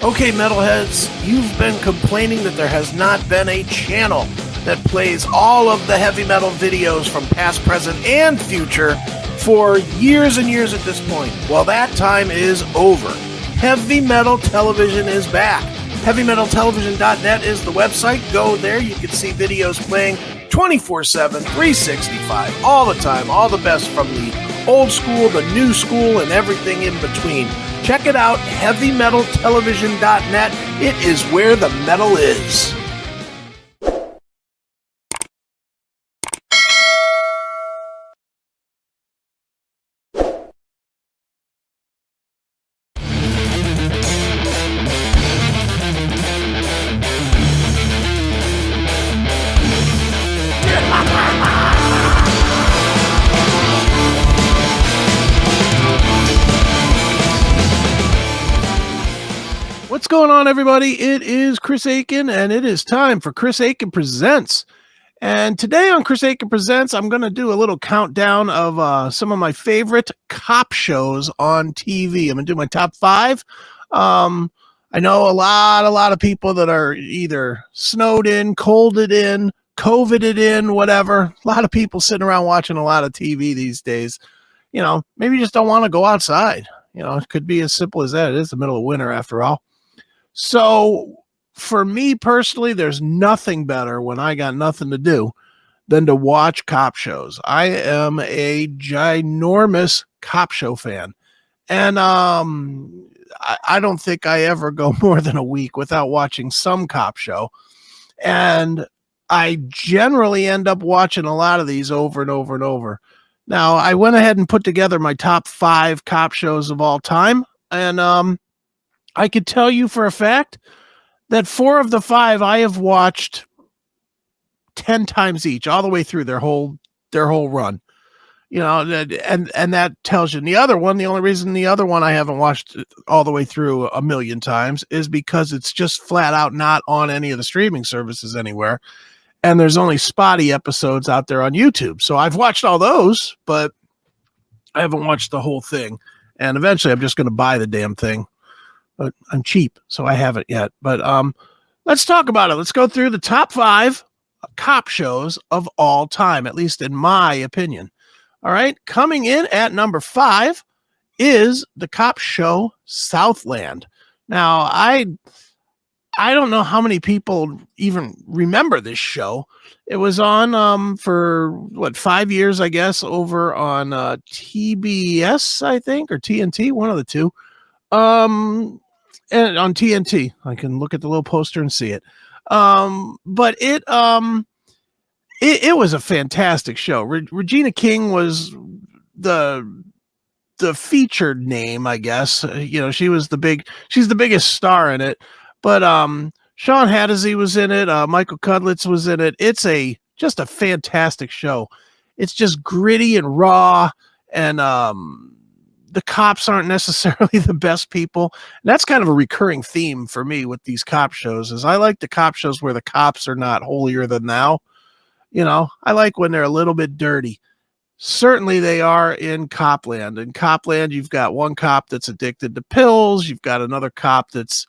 Okay, metalheads, you've been complaining that there has not been a channel that plays all of the heavy metal videos from past, present, and future for years and years at this point. Well, that time is over. Heavy Metal Television is back. HeavyMetalTelevision.net is the website. Go there. You can see videos playing 24/7, 365, all the time, all the best from the old school, the new school, and everything in between. Check it out, HeavyMetalTelevision.net. It is where the metal is. What's going on, everybody? It is Chris Akin, and it is time for Chris Akin Presents. And today on Chris Akin Presents, I'm going to do a little countdown of some of my favorite cop shows on TV. I'm going to do my top 5. I know a lot of people that are either snowed in, colded in, COVIDed in, whatever. A lot of people sitting around watching a lot of TV these days. You know, maybe you just don't want to go outside. You know, it could be as simple as that. It is the middle of winter after all. So for me personally, there's nothing better when I got nothing to do than to watch cop shows. I am a ginormous cop show fan. And I don't think I ever go more than a week without watching some cop show. And I generally end up watching a lot of these over and over and over. Now, I went ahead and put together my top 5 cop shows of all time. And I could tell you for a fact that 4 of the 5 I have watched 10 times each, all the way through their whole run. You know, and that tells you. And the other one, the only reason the other one I haven't watched all the way through a million times is because it's just flat out not on any of the streaming services anywhere. And there's only spotty episodes out there on YouTube. So I've watched all those, but I haven't watched the whole thing. And eventually I'm just going to buy the damn thing. But I'm cheap, so I haven't yet. But let's talk about it. Let's go through the top 5 cop shows of all time, at least in my opinion. All right, coming in at number 5 is the cop show Southland. Now, I don't know how many people even remember this show. It was on for 5 years, I guess, over on TBS, I think, or TNT, one of the two. And on TNT, I can look at the little poster and see it. But it was a fantastic show. Regina King was the featured name, I guess. You know, she's the biggest star in it. But Sean Hattersley was in it. Michael Cudlitz was in it. It's just a fantastic show. It's just gritty and raw, and the cops aren't necessarily the best people. And that's kind of a recurring theme for me with these cop shows, is I like the cop shows where the cops are not holier than thou. You know, I like when they're a little bit dirty. Certainly they are in Copland. In Copland, you've got one cop that's addicted to pills. You've got another cop that's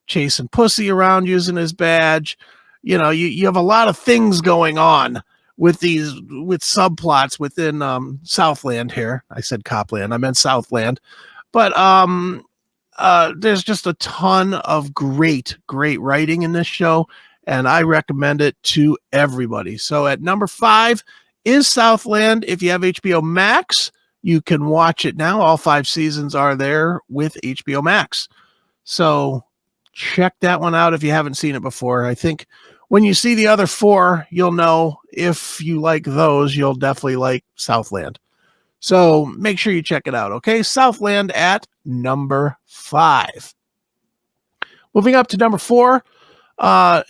chasing pussy around using his badge. You know, you have a lot of things going on with subplots within Southland here. I said Copland, I meant Southland. But there's just a ton of great writing in this show, and I recommend it to everybody. So at number 5 is Southland. If you have HBO Max, you can watch it now. All 5 seasons are there with HBO Max. So check that one out if you haven't seen it before. I think when you see the other 4, you'll know if you like those, you'll definitely like Southland. So make sure you check it out, okay? Southland at number 5. Moving up to number 4,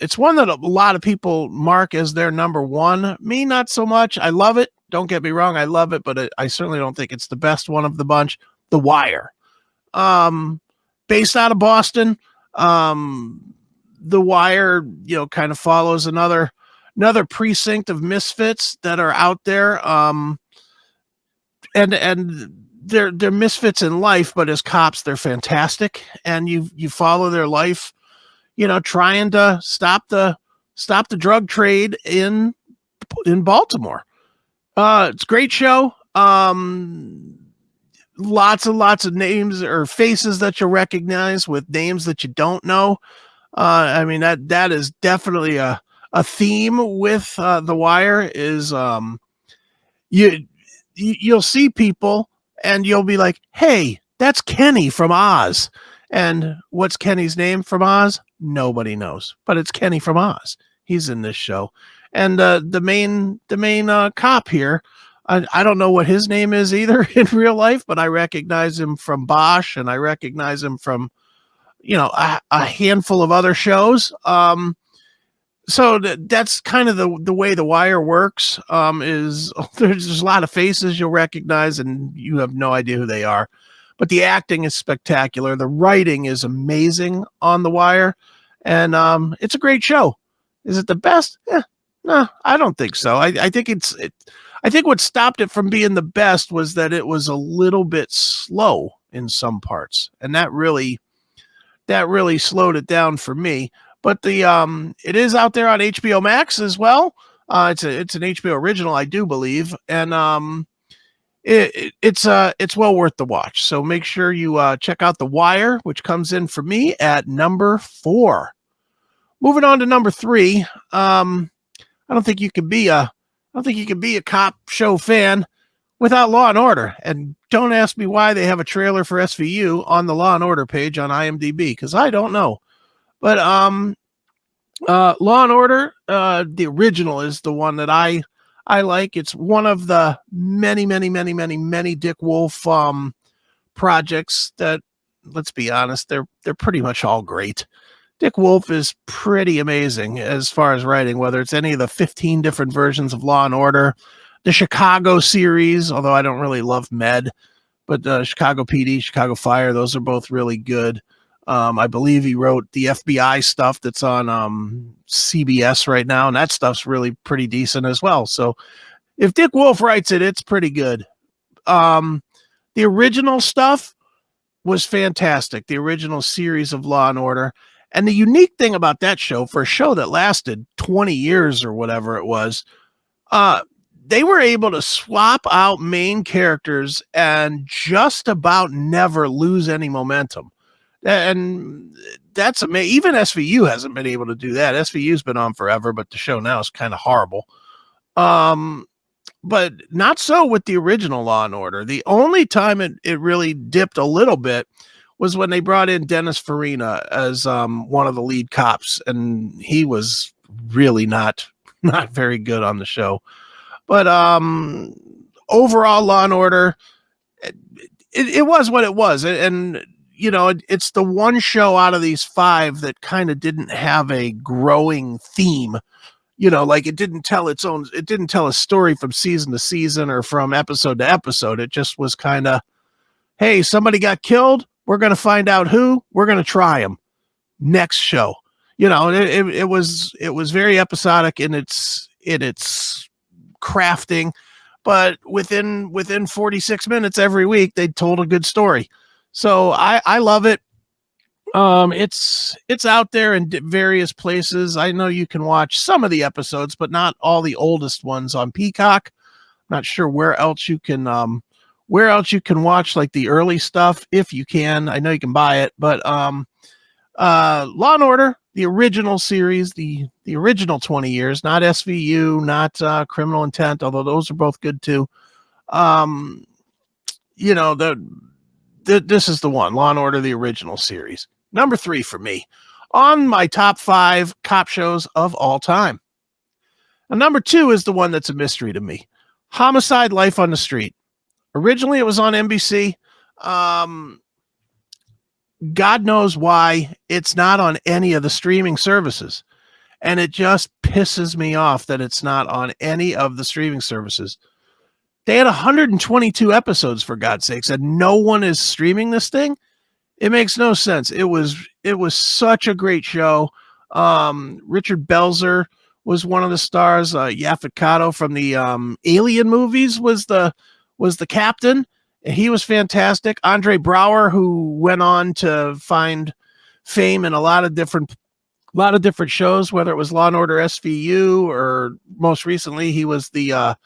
it's one that a lot of people mark as their number 1. Me, not so much. I love it. Don't get me wrong. I love it, but I certainly don't think it's the best one of the bunch. The Wire. Based out of Boston. The Wire, you know, kind of follows another precinct of misfits that are out there. And they're misfits in life, but as cops, they're fantastic. And you follow their life, trying to stop the drug trade in Baltimore. It's a great show. Lots and lots of names or faces that you'll recognize with names that you don't know. I mean, that is definitely a theme with The Wire is you'll see people and you'll be like, hey, that's Kenny from Oz. And what's Kenny's name from Oz? Nobody knows, but it's Kenny from Oz. He's in this show. And the main cop here, I don't know what his name is either in real life, but I recognize him from Bosch, and I recognize him from, a handful of other shows. So that's kind of the way The Wire works. Is there's a lot of faces you'll recognize, and you have no idea who they are. But the acting is spectacular. The writing is amazing on The Wire, and it's a great show. Is it the best? No, I don't think so. I think I think what stopped it from being the best was that it was a little bit slow in some parts, and that really slowed it down for me. But it is out there on HBO Max as well. It's an HBO original, I do believe, and it's well worth the watch. So make sure you check out The Wire, which comes in for me at number 4. Moving on to number 3. I don't think you can be a cop show fan without Law and Order. And don't ask me why they have a trailer for SVU on the Law and Order page on IMDb, because I don't know. But Law and Order, the original, is the one that I like. It's one of the many Dick Wolf projects that, let's be honest, they're pretty much all great. Dick Wolf is pretty amazing as far as writing, whether it's any of the 15 different versions of Law and Order, the Chicago series, although I don't really love Med, but Chicago PD, Chicago Fire, those are both really good. I believe he wrote the FBI stuff that's on CBS right now, and that stuff's really pretty decent as well. So if Dick Wolf writes it, it's pretty good. The original stuff was fantastic, the original series of Law and Order. And the unique thing about that show, for a show that lasted 20 years or whatever it was, they were able to swap out main characters and just about never lose any momentum. And that's amazing. Even SVU hasn't been able to do that. SVU's been on forever, but the show now is kind of horrible. But not so with the original Law and Order. The only time it really dipped a little bit was when they brought in Dennis Farina as one of the lead cops, and he was really not very good on the show. But overall, Law and Order, it was what it was, and it's the one show out of these 5 that kind of didn't have a growing theme. Like it didn't tell a story from season to season or from episode to episode. It just was kind of, hey, somebody got killed. We're going to find out who. We're going to try him. Next show. It was very episodic in its crafting, but within 46 minutes every week, they told a good story. So I love it. It's out there in various places. I know you can watch some of the episodes, but not all the oldest ones on Peacock. Not sure where else you can watch like the early stuff, if you can. I know you can buy it, but Law and Order, the original series, the original 20 years, not SVU, not Criminal Intent, although those are both good too. This is the one, Law and Order, the original series. Number 3 for me on my top 5 cop shows of all time. And number 2 is the one that's a mystery to me. Homicide: Life on the Street. Originally, it was on NBC. God knows why it's not on any of the streaming services. And it just pisses me off that it's not on any of the streaming services. They had 122 episodes, for God's sakes, and no one is streaming this thing. It makes no sense. It was such a great show. Richard Belzer was one of the stars. Yaphet Kotto from the Alien movies was the captain, He was fantastic. Andre Brower, who went on to find fame in a lot of different shows, whether it was Law and Order SVU or most recently he was the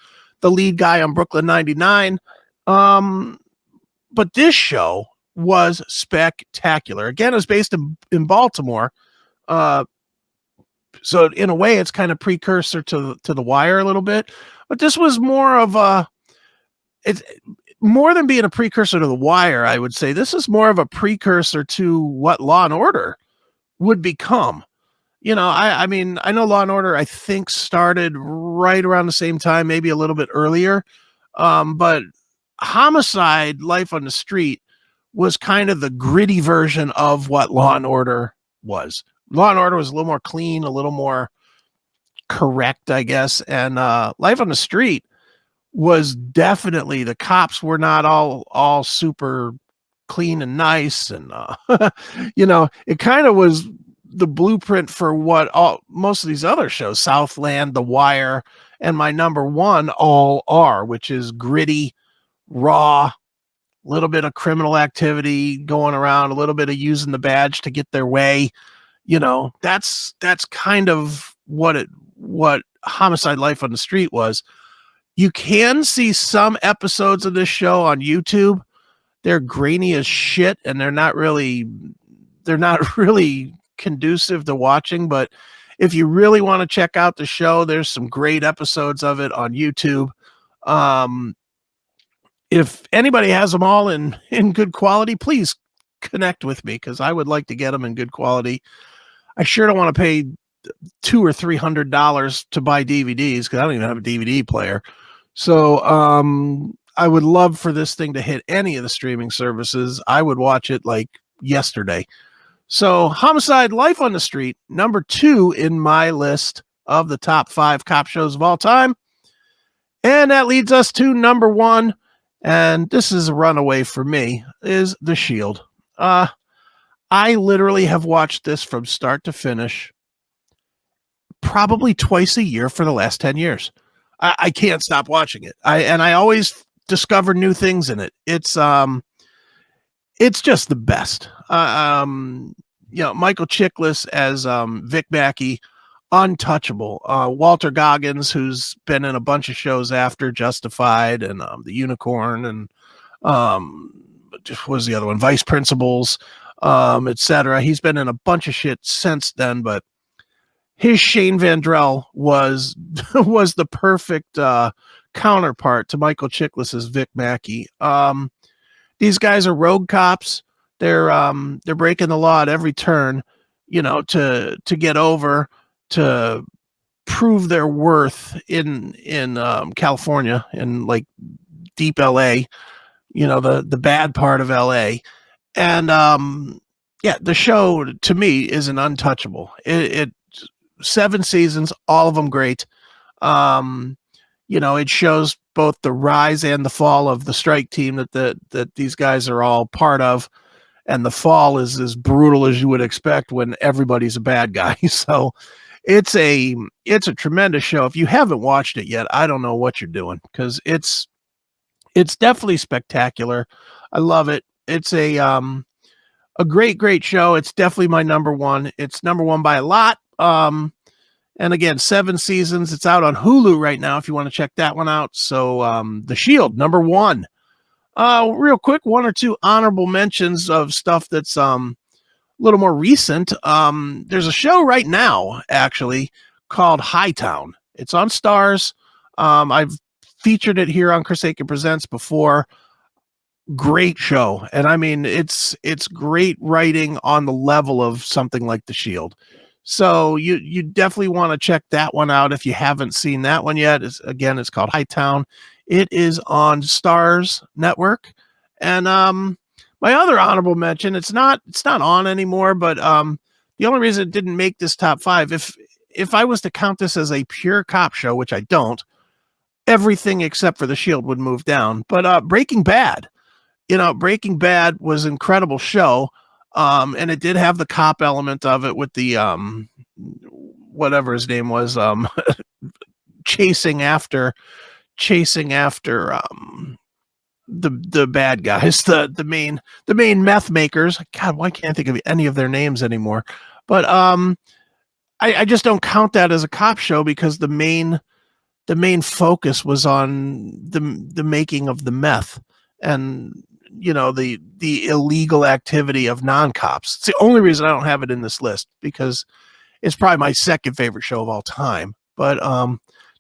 lead guy on Brooklyn 99. But this show was spectacular. Again, it was based in Baltimore. So in a way, it's kind of precursor to The Wire a little bit. But this was more of it's more than being a precursor to The Wire, I would say. This is more of a precursor to what Law and Order would become. I mean, I know Law and Order, I think, started right around the same time, maybe a little bit earlier. But Homicide, Life on the Street, was kind of the gritty version of what Law and Order was. Law and Order was a little more clean, a little more correct, I guess. And Life on the Street was definitely, the cops were not all super clean and nice. And, it kind of was the blueprint for what most of these other shows, Southland, The Wire, and my number one all are, which is gritty, raw, a little bit of criminal activity going around, a little bit of using the badge to get their way. That's kind of what Homicide, Life on the Street was. You can see some episodes of this show on YouTube. They're grainy as shit, and they're not really conducive to watching. But if you really want to check out the show, there's some great episodes of it on YouTube. If anybody has them all in good quality, please connect with me, because I would like to get them in good quality. I sure don't want to pay $200 or $300 to buy DVDs, because I don't even have a DVD player. So I would love for this thing to hit any of the streaming services. I would watch it like yesterday. So Homicide, Life on the Street, number 2 in my list of the top 5 cop shows of all time. And that leads us to number 1. And this is a runaway for me, is The Shield. I literally have watched this from start to finish probably twice a year for the last 10 years. I can't stop watching it. I always discover new things in it. It's just the best. Michael Chiklis as Vic Mackey, untouchable. Walter Goggins, who's been in a bunch of shows after Justified and The Unicorn, and what was the other one? Vice Principals, etc. He's been in a bunch of shit since then, but his Shane Vandrell was the perfect counterpart to Michael Chiklis's Vic Mackey. These guys are rogue cops. They're breaking the law at every turn, to get over, to prove their worth in California, in like deep LA, the bad part of LA. And the show to me is an untouchable. It 7 seasons, all of them great. It shows both the rise and the fall of the strike team that these guys are all part of. And the fall is as brutal as you would expect when everybody's a bad guy. So it's a tremendous show. If you haven't watched it yet, I don't know what you're doing, because it's definitely spectacular. I love it. It's a great show. It's definitely my number 1. It's number 1 by a lot. And again, 7 seasons. It's out on Hulu right now if you want to check that one out. So The Shield, number 1. Real quick, 1 or 2 honorable mentions of stuff that's a little more recent. There's a show right now, actually, called Hightown. It's on Stars. I've featured it here on Chris Akin Presents before. Great show. And I mean, it's great writing on the level of something like The Shield. So you definitely want to check that one out if you haven't seen that one yet. It's called Hightown. It is on Stars Network. And my other honorable mention, it's not on anymore, but the only reason it didn't make this top 5, if I was to count this as a pure cop show, which I don't, everything except for The Shield would move down. But Breaking Bad. Breaking Bad was an incredible show. And it did have the cop element of it with the whatever his name was, chasing after the bad guys, the main meth makers. God, why can't I think of any of their names anymore? But I just don't count that as a cop show because the main focus was on the making of the meth and the illegal activity of non-cops. It's the only reason I don't have it in this list because it's probably my second favorite show of all time, but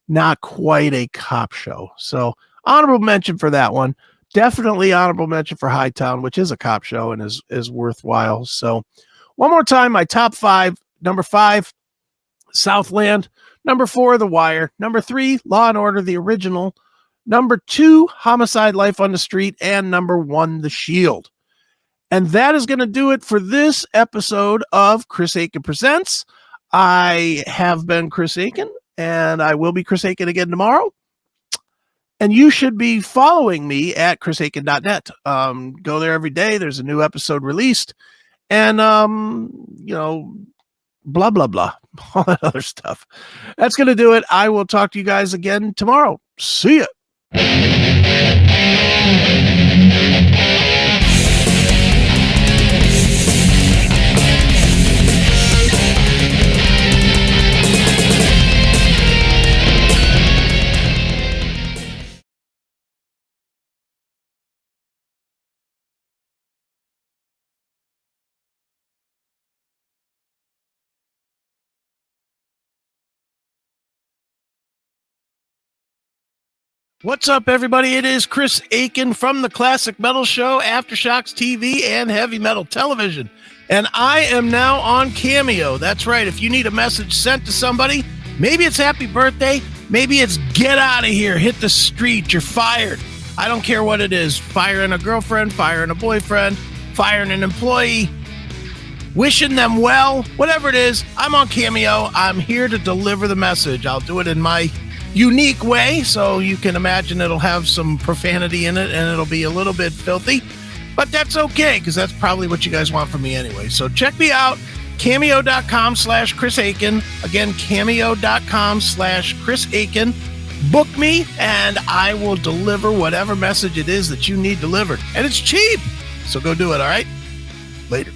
not quite a cop show. So honorable mention for that one. Definitely honorable mention for Hightown, which is a cop show and is worthwhile. So one more time, my top 5. Number 5, Southland. Number 4, The Wire. Number 3, Law and Order, the original. Number 2, Homicide, Life on the Street. And number 1, The Shield. And that is going to do it for this episode of Chris Akin Presents. I have been Chris Akin, and I will be Chris Akin again tomorrow. And you should be following me at chrisakin.net. Go there every day. There's a new episode released. And, blah, blah, blah. All that other stuff. That's going to do it. I will talk to you guys again tomorrow. See ya. What's up, everybody? It is Chris Akin from the Classic Metal Show, Aftershocks TV, and Heavy Metal Television. And I am now on Cameo. That's right. If you need a message sent to somebody, maybe it's happy birthday, maybe it's get out of here, hit the street, you're fired. I don't care what it is. Firing a girlfriend, firing a boyfriend, firing an employee, wishing them well, whatever it is, I'm on Cameo. I'm here to deliver the message. I'll do it in my unique way, so you can imagine it'll have some profanity in it and it'll be a little bit filthy, but that's okay because that's probably what you guys want from me anyway. So check me out, cameo.com/Chris Akin. Again, cameo.com/Chris Akin. Book me and I will deliver whatever message it is that you need delivered, and it's cheap, so go do it. All right, later.